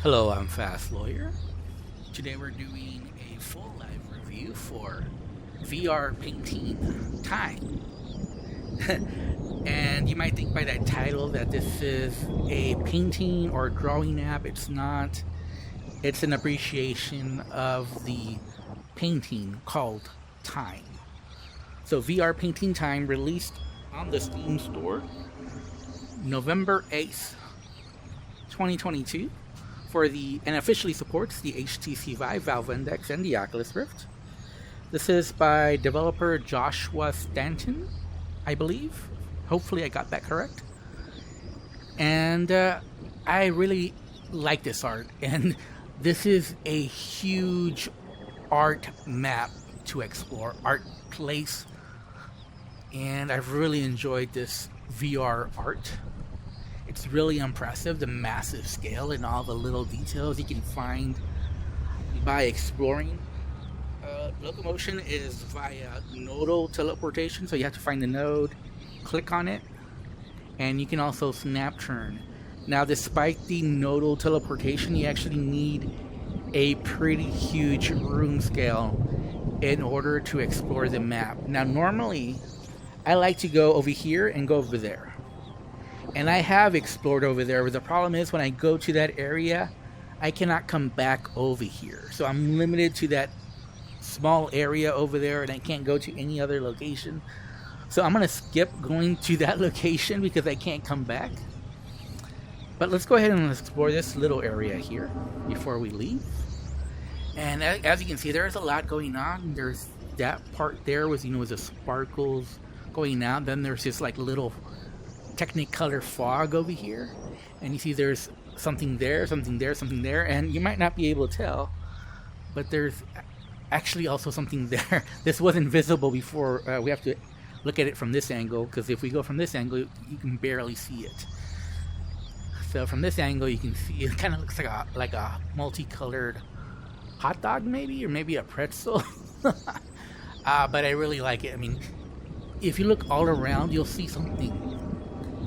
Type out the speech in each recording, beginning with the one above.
Hello, I'm Fast Lawyer. Today we're doing a full live review for VR painting time. And you might think by that title that this is a painting or drawing app. It's not. It's an appreciation of the painting called Time. So VR Painting Time released on the Steam Store November 8th, 2022. And officially supports the HTC Vive, Valve Index, and the Oculus Rift. This is by developer Joshua Stanton, I believe. Hopefully I got that correct. And I really like this art. And this is a huge art map to explore, art place. And I've really enjoyed this VR art. It's really impressive, the massive scale and all the little details you can find by exploring. Locomotion is via nodal teleportation, so you have to find the node, click on it, and you can also snap turn. Now, despite the nodal teleportation, you actually need a pretty huge room scale in order to explore the map. Now, normally, I like to go over here and go over there. And I have explored over there, but the problem is when I go to that area, I cannot come back over here. So I'm limited to that small area over there, and I can't go to any other location. So I'm going to skip going to that location because I can't come back. But let's go ahead and explore this little area here before we leave. And as you can see, there's a lot going on. There's that part there with, with the sparkles going out. Then there's this like little Technicolor fog over here, and you see there's something there, something there, something there, and you might not be able to tell, but there's actually also something there. This wasn't visible before. We have to look at it from this angle, because if we go from this angle, you can barely see it. So from this angle, you can see it kind of looks like a multicolored hot dog, maybe, or maybe a pretzel. But I really like it. I mean, if you look all around, you'll see something.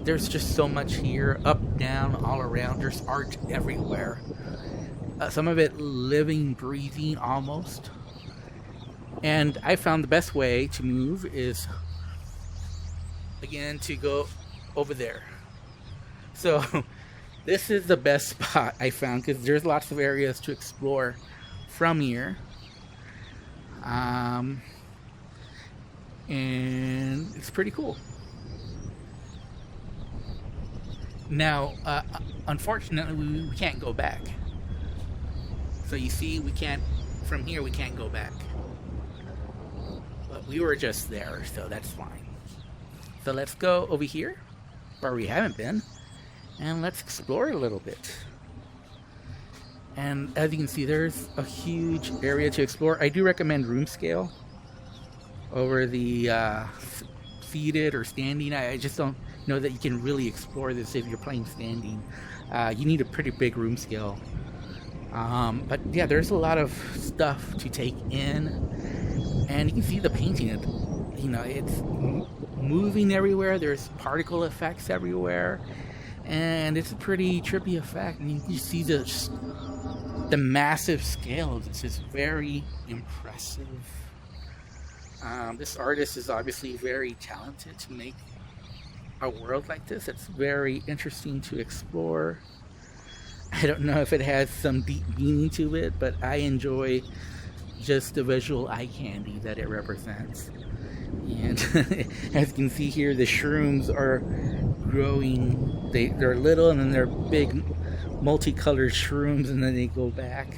There's just so much here, up, down, all around. There's art everywhere. Some of it living, breathing, almost. And I found the best way to move is, again, to go over there. So, this is the best spot I found, because there's lots of areas to explore from here. And it's pretty cool. Now, unfortunately, we can't go back. So you see, from here we can't go back. But we were just there, so that's fine. So let's go over here, where we haven't been, and let's explore a little bit. And as you can see, there's a huge area to explore. I do recommend room scale over the seated or standing. I just don't know that you can really explore this if you're playing standing. You need a pretty big room scale. But yeah, there's a lot of stuff to take in, and you can see the painting. It's moving everywhere. There's particle effects everywhere, and it's a pretty trippy effect. And you see the massive scale. It's just very impressive. This artist is obviously very talented to make a world like this. It's very interesting to explore. I don't know if it has some deep meaning to it, but I enjoy just the visual eye candy that it represents. And as you can see here, the shrooms are growing. They're little, and then they're big multicolored shrooms, and then they go back.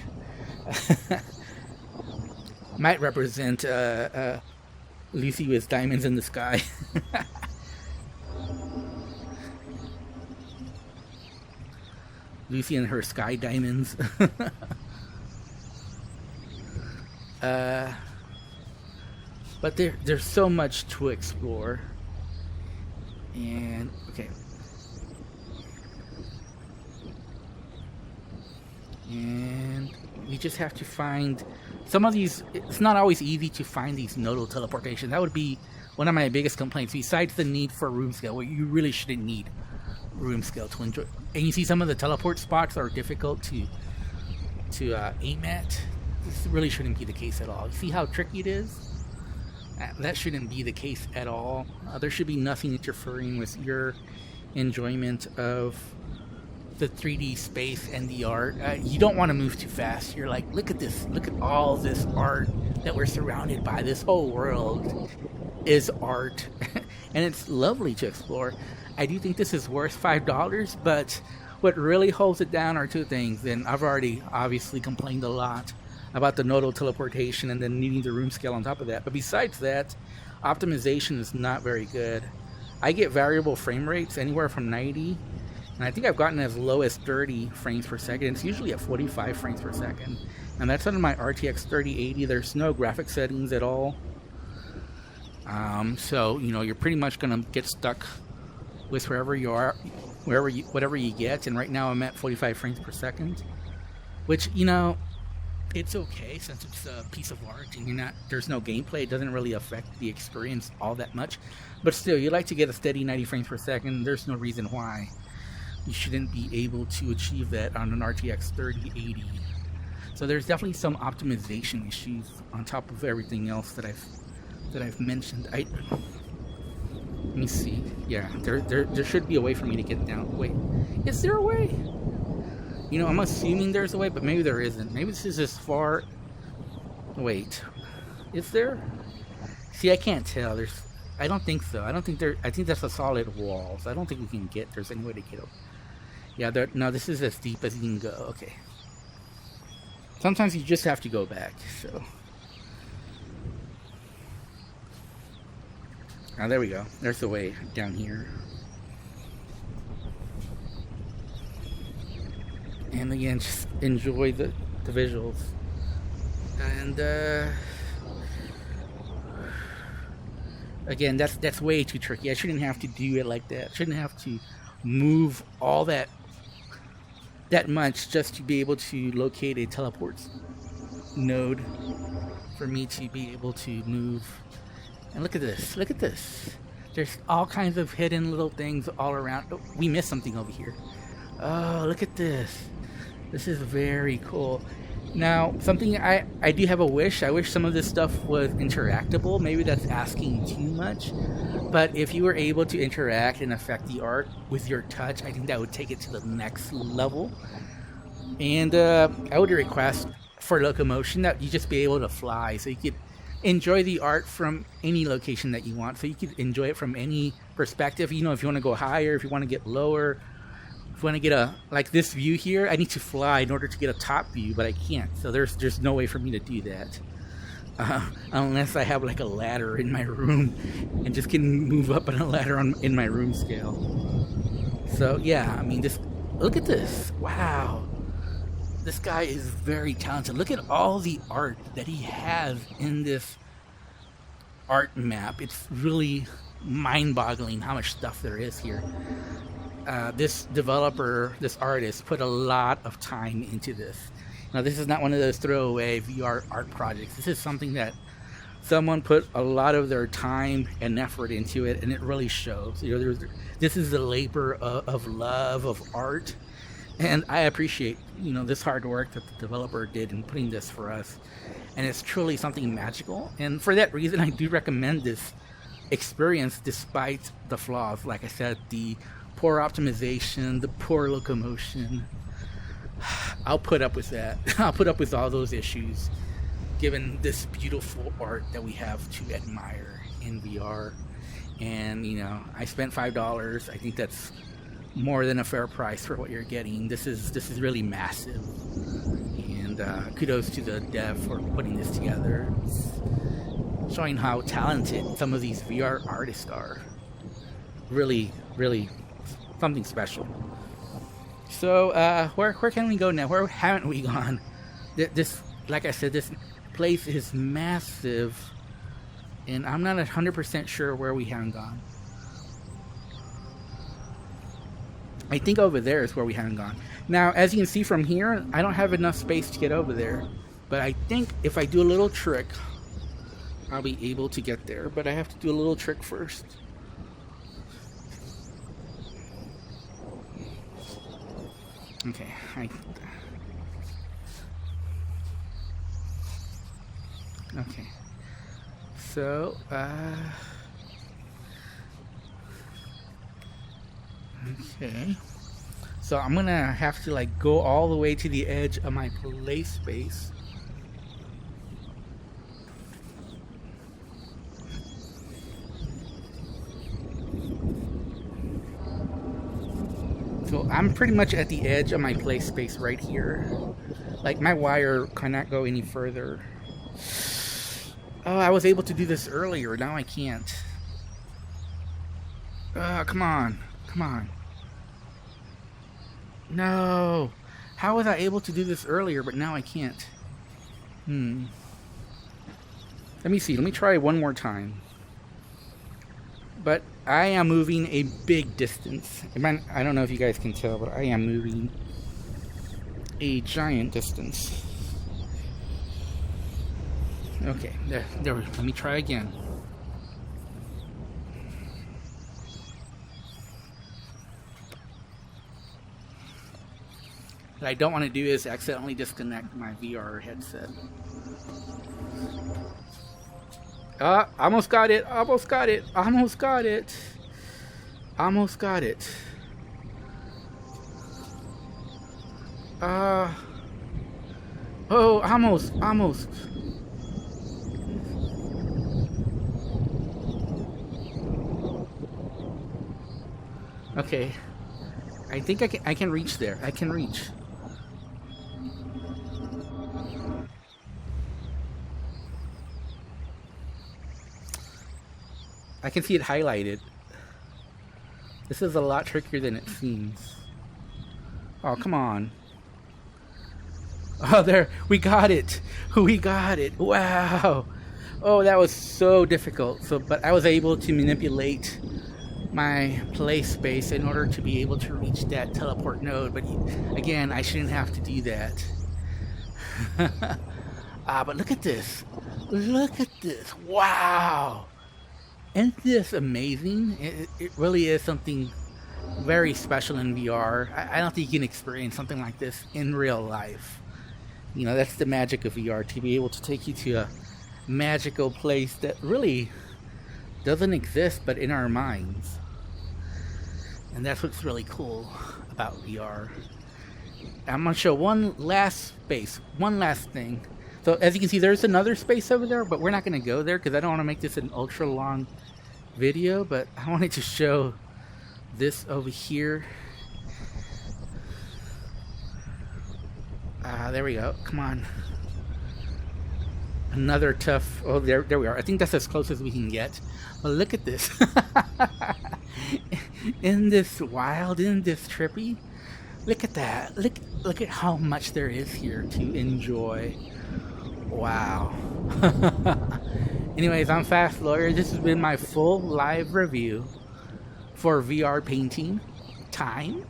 Might represent Lucy with diamonds in the sky. Lucy and her sky diamonds. But there's so much to explore. And okay. And we just have to find some of these. It's not always easy to find these nodal teleportation. That would be one of my biggest complaints, besides the need for room scale, where you really shouldn't need room scale to enjoy. And you see some of the teleport spots are difficult to to aim at. This really shouldn't be the case at all. See how tricky it is? That shouldn't be the case at all. There should be nothing interfering with your enjoyment of the 3D space and the art. You don't want to move too fast. You're like, look at this. Look at all this art that we're surrounded by. This whole world is art. And it's lovely to explore. I do think this is worth $5, but what really holds it down are two things. And I've already obviously complained a lot about the nodal teleportation and then needing the room scale on top of that. But besides that, optimization is not very good. I get variable frame rates anywhere from 90, and I think I've gotten as low as 30 frames per second. It's usually at 45 frames per second. And that's on my RTX 3080. There's no graphic settings at all. So, you know, you're pretty much going to get stuck with wherever you are, whatever you get. And right now I'm at 45 frames per second, which, you know, it's okay since it's a piece of art and there's no gameplay. It doesn't really affect the experience all that much. But still, you like to get a steady 90 frames per second. There's no reason why you shouldn't be able to achieve that on an RTX 3080. So there's definitely some optimization issues on top of everything else that I've mentioned. Let me see. Yeah, there should be a way for me to get down. Wait, is there a way? You know, I'm assuming there's a way, but maybe there isn't. Maybe this is as far. Wait, is there? See, I can't tell. I don't think so. I think that's a solid wall. So I don't think we can get. There's any way to get over. Yeah, no, this is as deep as you can go. Okay. Sometimes you just have to go back. So. Now there we go. There's the way down here. And again, just enjoy the visuals. And again, that's way too tricky. I shouldn't have to do it like that. I shouldn't have to move all that much just to be able to locate a teleport node for me to be able to move. And look at this. Look at this. There's all kinds of hidden little things all around. Oh, we missed something over here. Oh, look at this. This is very cool. Now, something I do have a wish. I wish some of this stuff was interactable. Maybe that's asking too much. But if you were able to interact and affect the art with your touch, I think that would take it to the next level. And I would request for locomotion that you just be able to fly, so you could enjoy the art from any location that you want. So you could enjoy it from any perspective. You know, if you want to go higher, if you want to get lower. If you want to get like this view here, I need to fly in order to get a top view, but I can't. So there's no way for me to do that. Unless I have like a ladder in my room and just can move up on a ladder in my room scale. So yeah, I mean, just look at this. Wow. This guy is very talented. Look at all the art that he has in this art map. It's really mind-boggling how much stuff there is here. This developer, this artist, put a lot of time into this. Now, this is not one of those throwaway VR art projects. This is something that someone put a lot of their time and effort into it, and it really shows. You know, this is the labor of love of art, and I appreciate, you know, this hard work that the developer did in putting this for us. And it's truly something magical. And for that reason, I do recommend this experience, despite the flaws. Like I said, the poor optimization, the poor locomotion. I'll put up with that. I'll put up with all those issues, given this beautiful art that we have to admire in VR. And, you know, I spent $5. I think that's more than a fair price for what you're getting. This is really massive. And kudos to the dev for putting this together. It's showing how talented some of these VR artists are. Really, really something special. So where can we go now? Where haven't we gone? This, like I said, this place is massive, and I'm not 100% sure where we haven't gone. I think over there is where we haven't gone. Now, as you can see from here, I don't have enough space to get over there, but I think if I do a little trick, I'll be able to get there. But I have to do a little trick first. Okay, Okay. So, okay. So I'm gonna have to like go all the way to the edge of my play space. So I'm pretty much at the edge of my play space right here. Like my wire cannot go any further. Oh, I was able to do this earlier. Now I can't. Come on. Come on. No. How was I able to do this earlier, but now I can't? Let me see. Let me try one more time. But I am moving a big distance. I don't know if you guys can tell, but I am moving a giant distance. Okay, there. Let me try again. What I don't want to do is accidentally disconnect my VR headset. Almost got it. Almost got it. Almost got it. Almost got it. Oh, almost. Almost. Okay. I think I can reach there. I can reach. I can see it highlighted. This is a lot trickier than it seems. Oh, come on. Oh, there. We got it. We got it. Wow. Oh, that was so difficult. But I was able to manipulate my play space in order to be able to reach that teleport node. But again, I shouldn't have to do that. But look at this. Look at this. Wow. Isn't this amazing? It really is something very special in VR. I don't think you can experience something like this in real life. You know, that's the magic of VR, to be able to take you to a magical place that really doesn't exist but in our minds. And that's what's really cool about VR. I'm going to show one last space, one last thing. So as you can see, there's another space over there, but we're not going to go there because I don't want to make this an ultra long video, but I wanted to show this over here. There we go. Come on. Another tough. Oh, there we are. I think that's as close as we can get. But look at this. Isn't this wild? Isn't this trippy? Look at that. Look at how much there is here to enjoy. Wow. Anyways, I'm Fast Lawyer. This has been my full live review for VR painting time.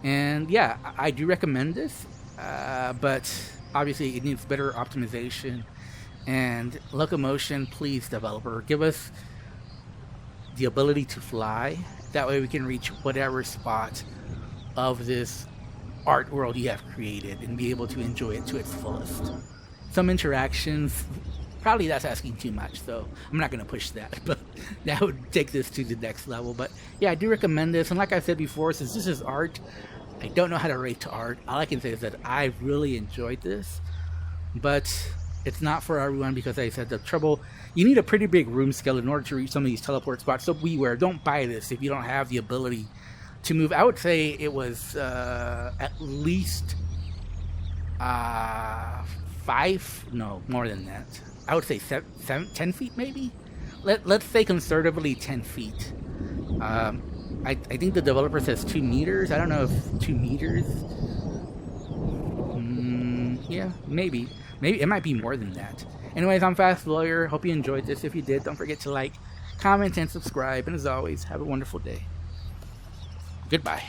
And yeah, I do recommend this. But obviously it needs better optimization and locomotion. Please, developer, give us the ability to fly. That way we can reach whatever spot of this art world you have created and be able to enjoy it to its fullest. Some interactions, probably that's asking too much, so I'm not going to push that, but that would take this to the next level. But yeah, I do recommend this. And like I said before, since this is art, I don't know how to rate to art. All I can say is that I really enjoyed this, but it's not for everyone because, like I said, the trouble, you need a pretty big room scale in order to reach some of these teleport spots. So beware, don't buy this if you don't have the ability to move. I would say it was at least 5, no, more than that. I would say 10 feet maybe? Let's say conservatively 10 feet. I think the developer says 2 meters. I don't know if 2 meters. Yeah, maybe. Maybe it might be more than that. Anyways, I'm Fast Lawyer. Hope you enjoyed this. If you did, don't forget to like, comment, and subscribe. And as always, have a wonderful day. Goodbye.